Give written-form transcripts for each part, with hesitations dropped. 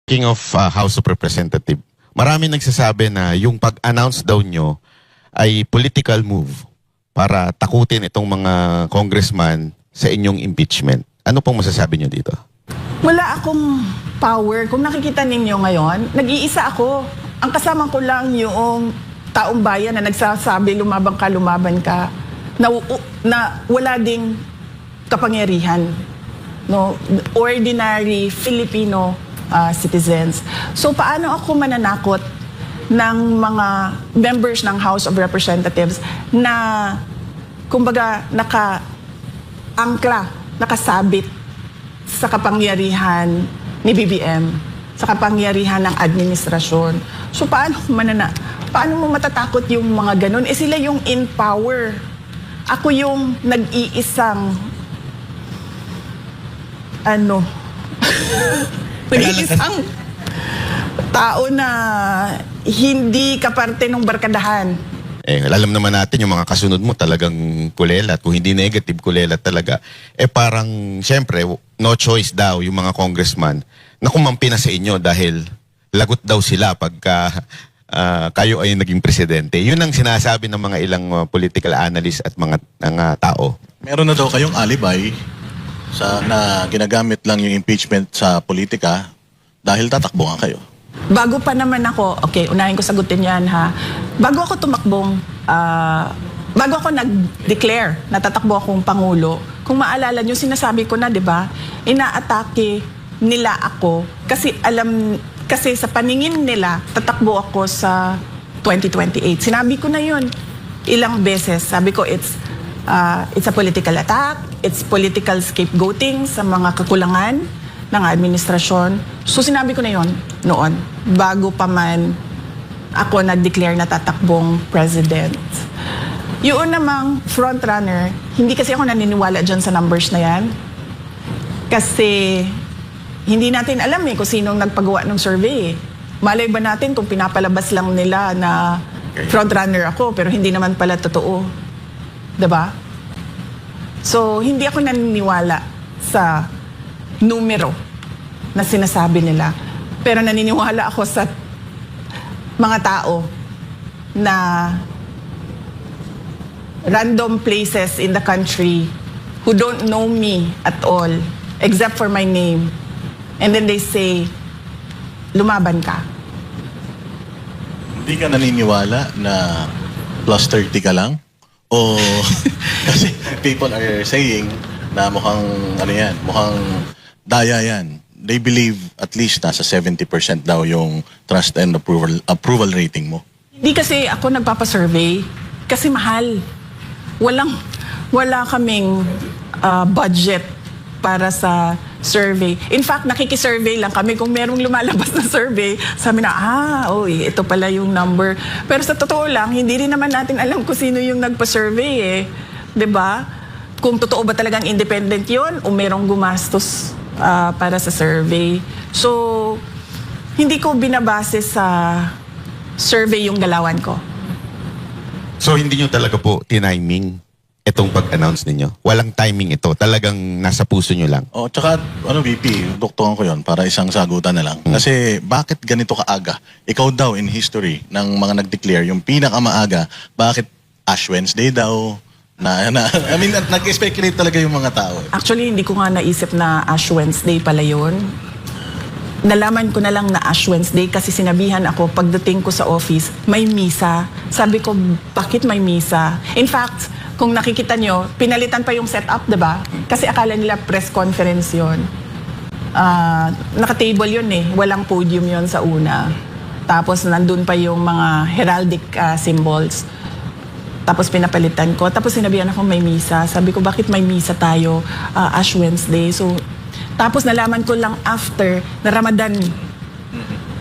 King of House of Representative, marami nagsasabi na yung pag-announce daw nyo ay political move para takutin itong mga congressman sa inyong impeachment. Ano pong masasabi nyo dito? Wala akong power. Kung nakikita ninyo ngayon, nag-iisa ako. Ang kasama ko lang yung taong bayan na nagsasabi lumaban ka, na wala ding kapangyarihan. No? Ordinary Filipino citizens. So paano ako mananakot ng mga members ng House of Representatives na kumbaga naka-angkla, nakasabit sa kapangyarihan ni BBM, sa kapangyarihan ng administrasyon. So paano mo matatakot yung mga ganun? Eh sila yung in power. Ako yung nag-iisang nag-iisang tao na hindi kaparte ng barkadahan. Alam naman natin yung mga kasunod mo talagang kulelat. Kung hindi negative, kulelat talaga. Parang, syempre, no choice daw yung mga congressman na kumampi na sa inyo dahil lagot daw sila pagka kayo ay naging presidente. Yun ang sinasabi ng mga ilang political analysts at mga tao. Meron na daw kayong alibay na ginagamit lang yung impeachment sa politika dahil tatakbo nga kayo. Bago pa naman ako, okay, unahin ko sagutin yan ha. Bago ako tumakbong, bago ako nag-declare na tatakbo akong Pangulo, kung maalala nyo, sinasabi ko na, di ba, inaatake nila ako kasi sa paningin nila, tatakbo ako sa 2028. Sinabi ko na yun ilang beses. Sabi ko, it's a political attack, it's political scapegoating sa mga kakulangan ng administrasyon. So sinabi ko na yon noon, bago pa man ako nag-declare na tatakbong president. Yun namang frontrunner, hindi kasi ako naniniwala dyan sa numbers na yan. Kasi hindi natin alam kung sinong nagpagawa ng survey. Malay ba natin kung pinapalabas lang nila na frontrunner ako pero hindi naman pala totoo. Diba? So hindi ako naniniwala sa numero na sinasabi nila. Pero naniniwala ako sa mga tao na random places in the country who don't know me at all except for my name. And then they say, lumaban ka. Hindi ka naniniwala na plus 30 ka lang? O kasi people are saying na mukhang mukhang daya yan. They believe at least nasa 70% daw yung trust and approval rating mo. Hindi kasi ako nagpapasurvey kasi mahal. Wala kaming budget para sa survey. In fact, nakikisurvey lang kami. Kung merong lumalabas na survey, sabi na, ito pala yung number. Pero sa totoo lang, hindi rin naman natin alam kung sino yung nagpa-survey 'Di ba? Kung totoo ba talagang independent yon o merong gumastos para sa survey. So, hindi ko binabase sa survey yung galawan ko. So hindi nyo talaga po tiniming itong pag-announce ninyo? Walang timing ito? Talagang nasa puso nyo lang? Tsaka, VP, doktoran ko yon para isang sagutan na lang. Kasi, bakit ganito kaaga? Ikaw daw in history ng mga nag-declare, yung pinakamaaga, bakit Ash Wednesday daw? Nag-speculate talaga yung mga tao. Actually, hindi ko nga naisip na Ash Wednesday pala yun. Nalaman ko na lang na Ash Wednesday kasi sinabihan ako pagdating ko sa office, may misa. Sabi ko, bakit may misa? In fact, kung nakikita nyo, pinalitan pa yung setup, diba? Kasi akala nila press conference yun. Naka-table yun Walang podium yun sa una. Tapos nandun pa yung mga heraldic symbols. Tapos pinapalitan ko. Tapos sinabihan ako may misa. Sabi ko, bakit may misa tayo Ash Wednesday? So, tapos nalaman ko lang after na Ramadan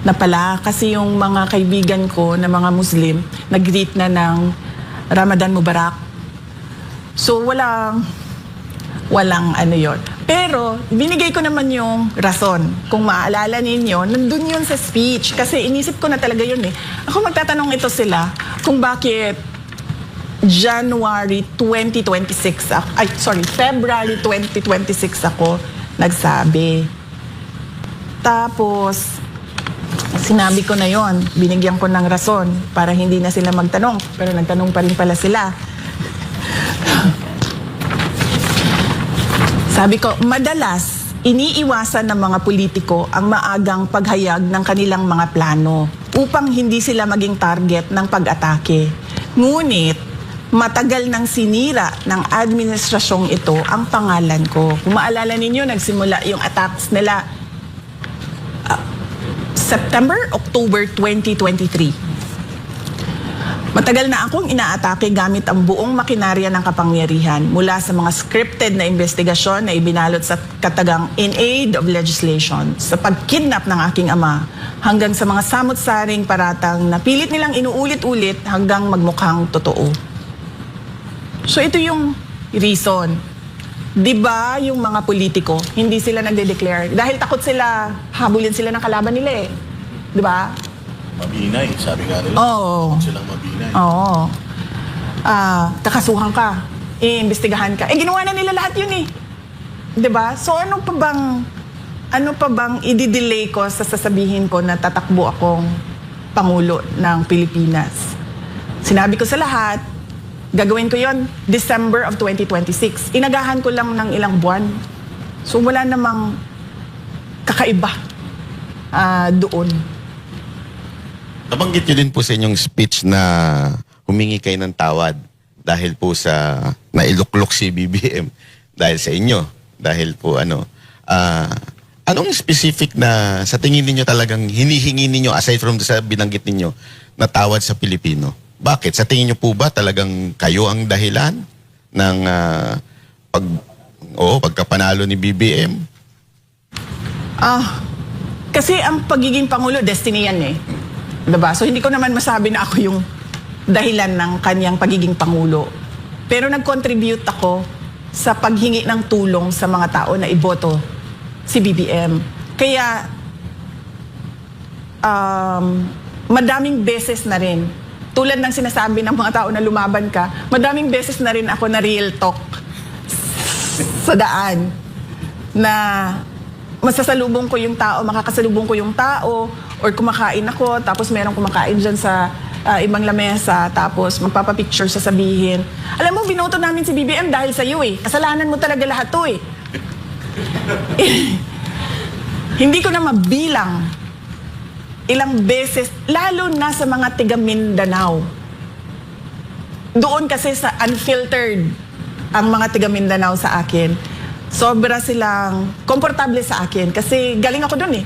na pala. Kasi yung mga kaibigan ko na mga Muslim, nag-greet na ng Ramadan Mubarak. So, walang yon. Pero, binigay ko naman yung rason. Kung maaalala ninyo, nandun yun sa speech. Kasi inisip ko na talaga yun Ako magtatanong ito sila kung bakit February 2026 ako nagsabi. Tapos, Sinabi ko na yon, binigyan ko ng rason para hindi na sila magtanong. Pero nagtanong pa rin pala sila. Sabi ko, madalas, iniiwasan ng mga politiko ang maagang paghayag ng kanilang mga plano upang hindi sila maging target ng pag-atake. Ngunit, matagal nang sinira ng administrasyong ito ang pangalan ko. Kung maalala ninyo, nagsimula yung attacks nila September, October 2023. Matagal na akong inaatake gamit ang buong makinarya ng kapangyarihan mula sa mga scripted na investigasyon na ibinalot sa katagang in aid of legislation, sa pagkidnap ng aking ama, hanggang sa mga samot-saring paratang na pilit nilang inuulit-ulit hanggang magmukhang totoo. So ito yung reason. Di ba yung mga politiko, hindi sila nagde-declare dahil takot sila, habulin sila ng kalaban nila eh. Di ba? Mabinay, sabi nga nila. Oo. Silang mabinay. Oo. Kakasuhan ka, iimbestigahan ka. Eh, ginawa na nila lahat yun eh. Di ba? So ano pa bang i-delay ko sa sasabihin ko na tatakbo akong Pangulo ng Pilipinas? Sinabi ko sa lahat, gagawin ko yon December of 2026. Inagahan ko lang ng ilang buwan. So wala namang kakaiba doon. Nabanggit nyo din po sa inyong speech na humingi kayo ng tawad dahil po sa nailuklok si BBM dahil sa inyo. Dahil po anong specific na sa tingin ninyo talagang hinihingi ninyo aside from sa binanggit ninyo na tawad sa Pilipino? Bakit? Sa tingin niyo po ba talagang kayo ang dahilan ng pagkapanalo ni BBM? Kasi ang pagiging Pangulo, destiny yan eh. Diba? So hindi ko naman masabi na ako yung dahilan ng kanyang pagiging Pangulo. Pero nag-contribute ako sa paghingi ng tulong sa mga tao na iboto si BBM. Kaya madaming beses na rin, tulad ng sinasabi ng mga tao na lumaban ka, madaming beses na rin ako na real talk sa daan na masasalubong ko yung tao, makakasalubong ko yung tao, or kumakain ako, tapos merong kumakain dyan sa ibang lamesa, tapos magpapapicture sasabihin, alam mo, binoto namin si BBM dahil sa iyo eh. Kasalanan mo talaga lahat to eh. Hindi ko na mabilang ilang beses, lalo na sa mga tiga Mindanao. Doon kasi sa unfiltered ang mga tiga Mindanao sa akin. Sobra silang komportable sa akin kasi galing ako doon eh.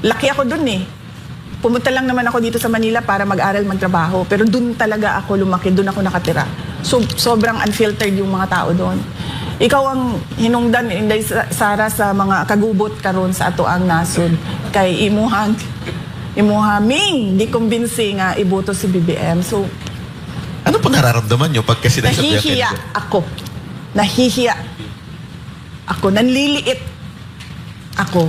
Laki ako doon eh. Pumunta lang naman ako dito sa Manila para mag-aral, magtrabaho. Pero doon talaga ako lumaki, doon ako nakatira. So, sobrang unfiltered yung mga tao doon. Ikaw ang hinungdan, Inday Sara, sa mga kagubot karon sa ato ang nasod. Kay imuhaming, di kumbinsi nga iboto si BBM. So, Ano po nararamdaman nyo pag kasi nahihiya ako. Nahihiya ako. Nanliliit ako.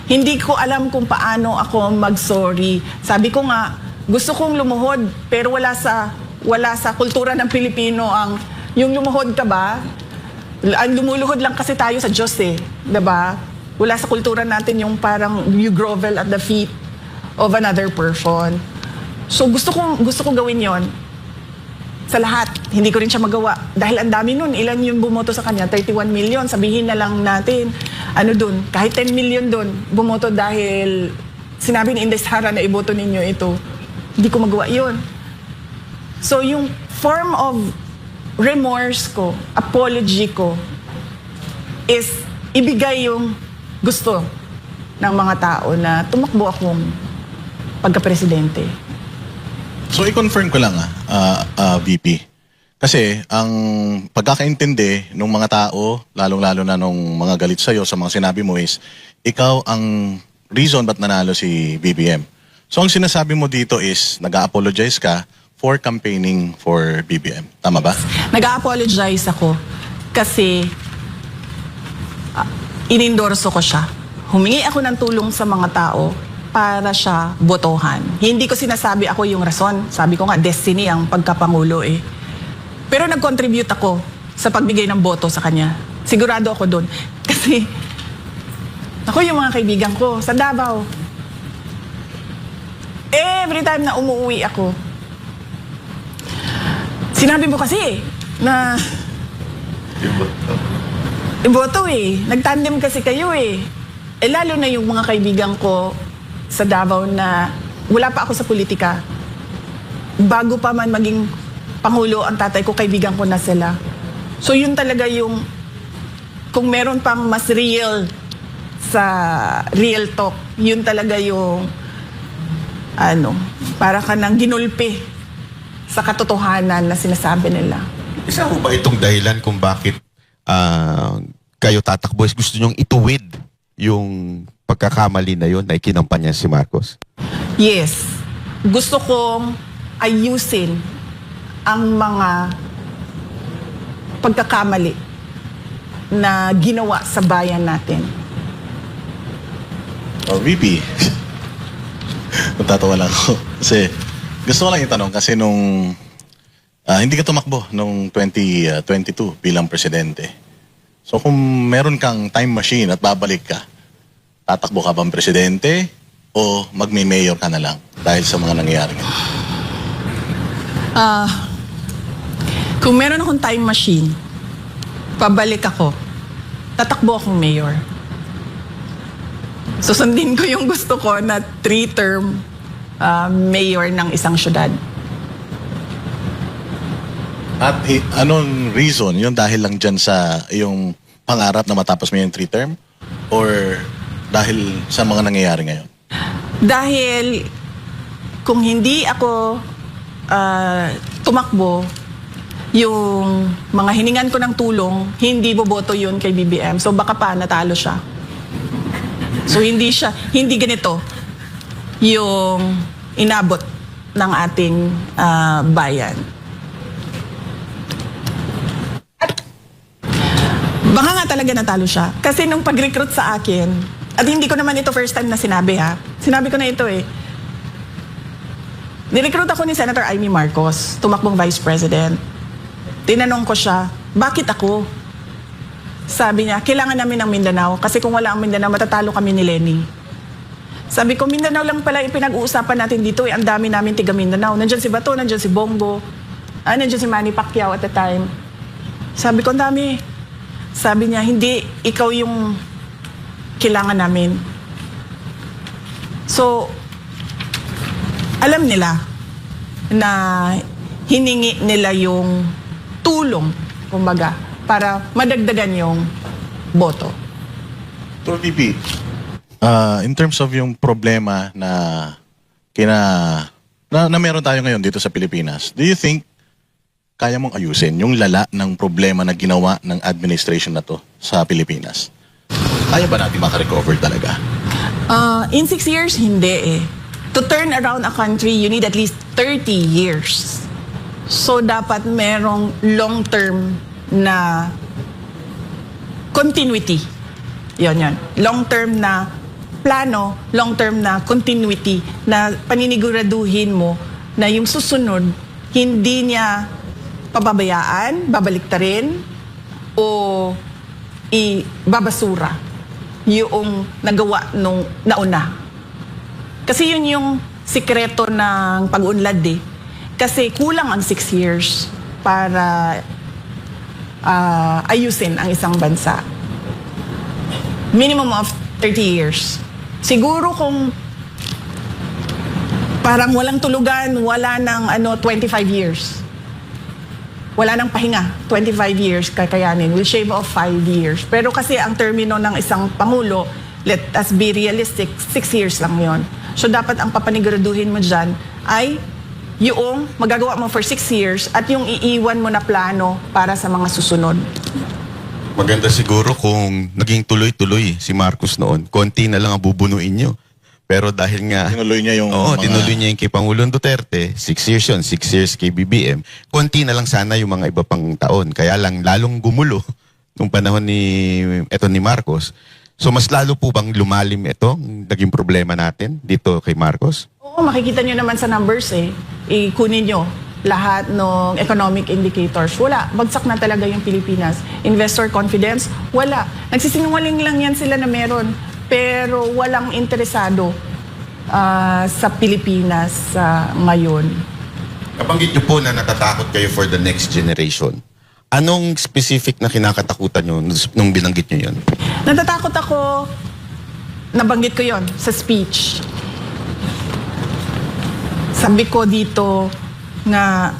Hindi ko alam kung paano ako mag-sorry. Sabi ko nga, gusto kong lumuhod, pero wala sa kultura ng Pilipino ang yung lumuhod ka ba? Ang lumuluhod lang kasi tayo sa Diyos eh, 'di ba? Wala sa kultura natin yung parang you grovel at the feet of another person. So gusto ko gawin 'yon sa lahat. Hindi ko rin siya magawa dahil ang dami nun. Ilan yung bumoto sa kanya? 31 million. Sabihin na lang natin, dun, kahit 10 million dun, bumoto dahil sinabi ni Inday Sara na iboto ninyo ito. Hindi ko magawa yun. So yung form of remorse ko, apology ko, is ibigay yung gusto ng mga tao na tumakbo akong pagka-presidente. So, i-confirm ko lang VP. Kasi, ang pagkakaintindi ng mga tao, lalong-lalo na nung mga galit sa'yo sa mga sinabi mo is, ikaw ang reason ba't nanalo si BBM. So, ang sinasabi mo dito is, nag-a-apologize ka for campaigning for BBM. Tama ba? Nag-a-apologize ako kasi inendorso ko siya. Humingi ako ng tulong sa mga tao para siya botohan. Hindi ko sinasabi ako yung rason. Sabi ko nga, destiny ang pagkapangulo eh. Pero nag-contribute ako sa pagbigay ng boto sa kanya. Sigurado ako doon. Kasi ako yung mga kaibigan ko sa Davao. Every time na umuwi ako, sinabi mo kasi na iboto nagtandem kasi kayo lalo na yung mga kaibigan ko sa Davao na wala pa ako sa politika. Bago pa man maging Pangulo ang tatay ko, kaibigan ko na sila. So yun talaga yung, kung meron pang mas real sa real talk, yun talaga yung para ka nang ginulpi sa katotohanan na sinasabi nila. Isa po ba itong dahilan kung bakit kayo tatakbo? Gusto nyong ituwid yung pagkakamali na yun na ikinampanya si Marcos? Yes. Gusto kong ayusin ang mga pagkakamali na ginawa sa bayan natin. VP, natatawa lang ako. Kasi gusto ko lang itanong kasi nung hindi ka tumakbo nung 2022 bilang presidente. So kung meron kang time machine at babalik ka, tatakbo ka bang presidente o magme-mayor ka na lang dahil sa mga nangyayari ngayon? Kung meron akong time machine, pabalik ako, tatakbo akong mayor. Susundin ko yung gusto ko na 3-term mayor ng isang syudad. At anong reason? Yun dahil lang dyan sa yung pangarap na matapos mo yung 3-term? Or dahil sa mga nangyayari ngayon? Dahil kung hindi ako tumakbo, yung mga hiningan ko ng tulong, hindi boboto yun kay BBM. So baka pa natalo siya. So hindi ganito yung inabot ng ating bayan. Baka nga talaga natalo siya. Kasi nung pag-recruit sa akin, at hindi ko naman ito first time na sinabi Sinabi ko na ito Nirecruit ako ni Senator Amy Marcos, tumakbong Vice President. Tinanong ko siya, bakit ako? Sabi niya, kailangan namin ng Mindanao kasi kung wala ang Mindanao, matatalo kami ni Lenny. Sabi ko, Mindanao lang pala yung pinag-uusapan natin dito Ang dami namin tiga Mindanao. Nandiyan si Bato, nandiyan si Bongo, nandiyan si Manny Pacquiao at the time. Sabi ko, ang dami. Sabi niya, hindi, ikaw yung kailangan namin. So, alam nila na hiningi nila yung tulong, kumbaga, para madagdagan yung boto. So, VP, in terms of yung problema na meron tayo ngayon dito sa Pilipinas, do you think kaya mong ayusin yung lala ng problema na ginawa ng administration na to sa Pilipinas? Kaya ba natin makarecover talaga? In 6 years, hindi To turn around a country, you need at least 30 years. So, dapat merong long-term na continuity. Yon. Long-term na plano, long-term na continuity na paniniguraduhin mo na yung susunod, hindi niya pababayaan, babaliktarin, o ibabasura yung nagawa nung nauna. Kasi yun yung sikreto ng pag-unlad Kasi kulang ang 6 years para ayusin ang isang bansa. Minimum of 30 years. Siguro kung parang walang tulugan, wala ng 25 years. Wala nang pahinga, 25 years kakayanin. We'll shave off 5 years. Pero kasi ang termino ng isang Pangulo, let us be realistic, 6 years lang yon. So dapat ang papaniguraduhin mo dyan ay yung magagawa mo for 6 years at yung iiwan mo na plano para sa mga susunod. Maganda siguro kung naging tuloy-tuloy si Marcos noon. Konti na lang ang bubunuin nyo. Pero dahil nga... Tinuloy niya yung tinuloy niya yung kay Pangulong Duterte. 6 years yun, 6 years kay BBM. Konti na lang sana yung mga iba pang taon. Kaya lang lalong gumulo nung panahon ni Marcos. So mas lalo po bang lumalim ito, naging problema natin dito kay Marcos? Oo, makikita nyo naman sa numbers Ikunin nyo lahat ng economic indicators. Wala. Bagsak na talaga yung Pilipinas. Investor confidence, wala. Nagsisinungaling lang yan sila na meron. Pero walang interesado sa Pilipinas ngayon. Nabanggit niyo po na natatakot kayo for the next generation. Anong specific na kinakatakutan niyo nung binanggit niyo yun? Natatakot ako, nabanggit ko yon sa speech. Sabi ko dito nga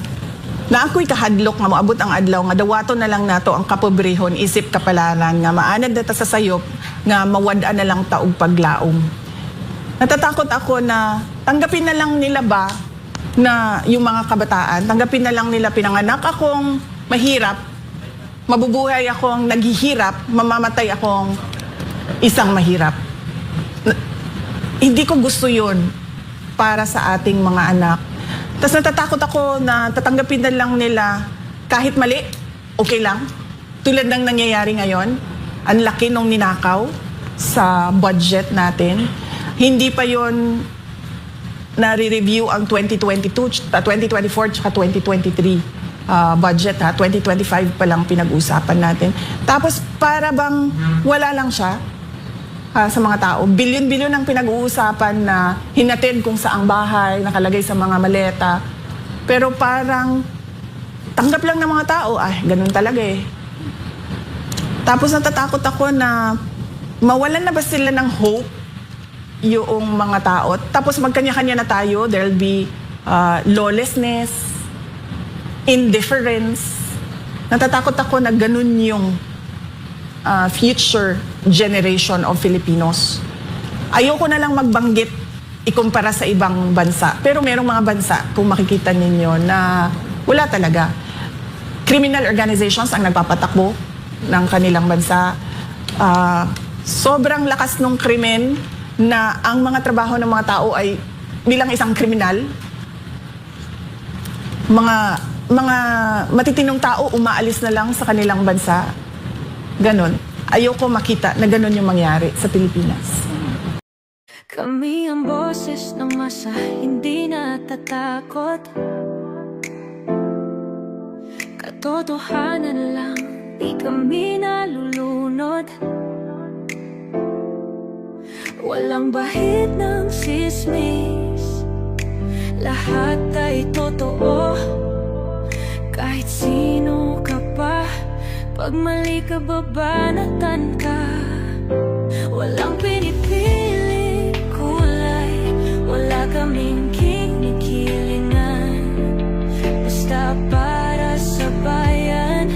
na ako'y kahadlok nga moabot ang adlaw nga dawato na lang nato ang kapobrehon isip kapalaran nga maanad data sa sayop nga mawad-an na lang taog paglaom. Natatakot ako na tanggapin na lang nila ba na yung mga kabataan, tanggapin na lang nila pinanganak akong mahirap, mabubuhay akong naghihirap, mamamatay akong isang mahirap. Hindi ko gusto yun para sa ating mga anak. Tapos natatakot ako na tatanggapin na lang nila kahit mali, okay lang. Tulad ng nangyayari ngayon, ang laki nung ninakaw sa budget natin. Hindi pa yon nare-review ang 2022, 2024, tsaka 2023 budget ha. 2025 pa lang pinag-usapan natin. Tapos para bang wala lang siya sa mga tao. Bilyon-bilyon ang pinag-uusapan na hinatid kung saang bahay, nakalagay sa mga maleta. Pero parang tanggap lang ng mga tao, ganun talaga eh. Tapos natatakot ako na mawalan na ba sila ng hope yung mga tao. Tapos magkanya-kanya na tayo, there'll be lawlessness, indifference. Natatakot ako na ganun yung future generation of Filipinos. Ayoko na lang magbanggit ikumpara sa ibang bansa. Pero merong mga bansa, kung makikita ninyo, na wala talaga. Criminal organizations ang nagpapatakbo ng kanilang bansa. Sobrang lakas ng krimen na ang mga trabaho ng mga tao ay bilang isang kriminal. Mga matitinong tao umaalis na lang sa kanilang bansa. Ganon. Ayoko makita na ganon yung mangyari sa Pilipinas. Kami ang boses ng masa, hindi natatakot. Katotohanan lang, di kami nalulunod. Walang bahid ng sismis, lahat ay totoo. Kahit sino ka pa, pag mali ka babanatan ka. Walang pinipili kulay, wala kaming kinikilingan. Basta para sa bayan,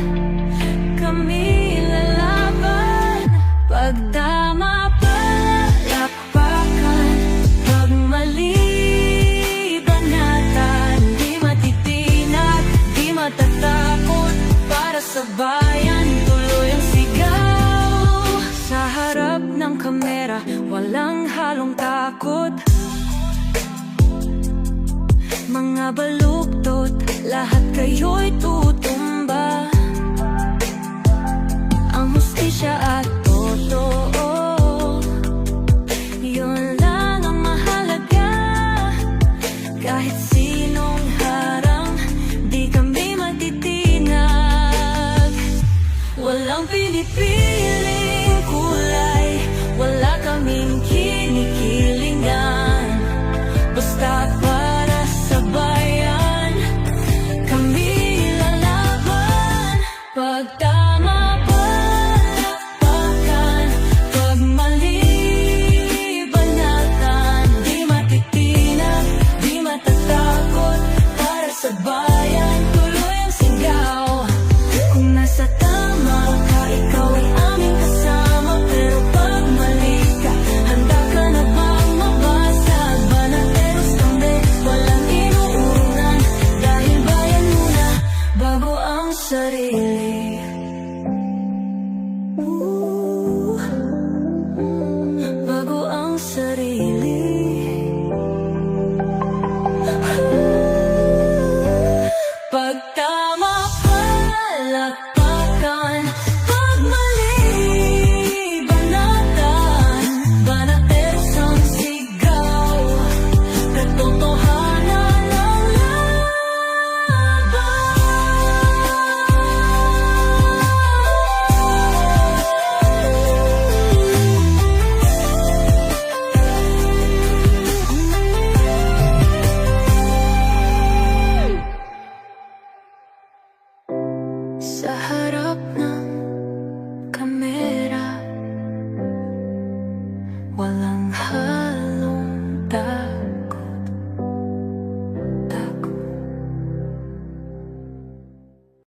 kami lalaban. Pagdama palakpakan, pag mali banatan. Di matitinag, di matatakot, para sa bayan tuloy ang sigaw. Sa harap ng kamera, walang halong takot. Mga baluktot, lahat kayo'y tutumba. Ang hustisya at totoo, yun lang ang mahalaga. Kahit sinong harang, di kami matitinag. Walang pinipiling kulay, wala kaming kinikilingan. Basta para sa bayan, kami lalaban. Pag tama palakpakan, sa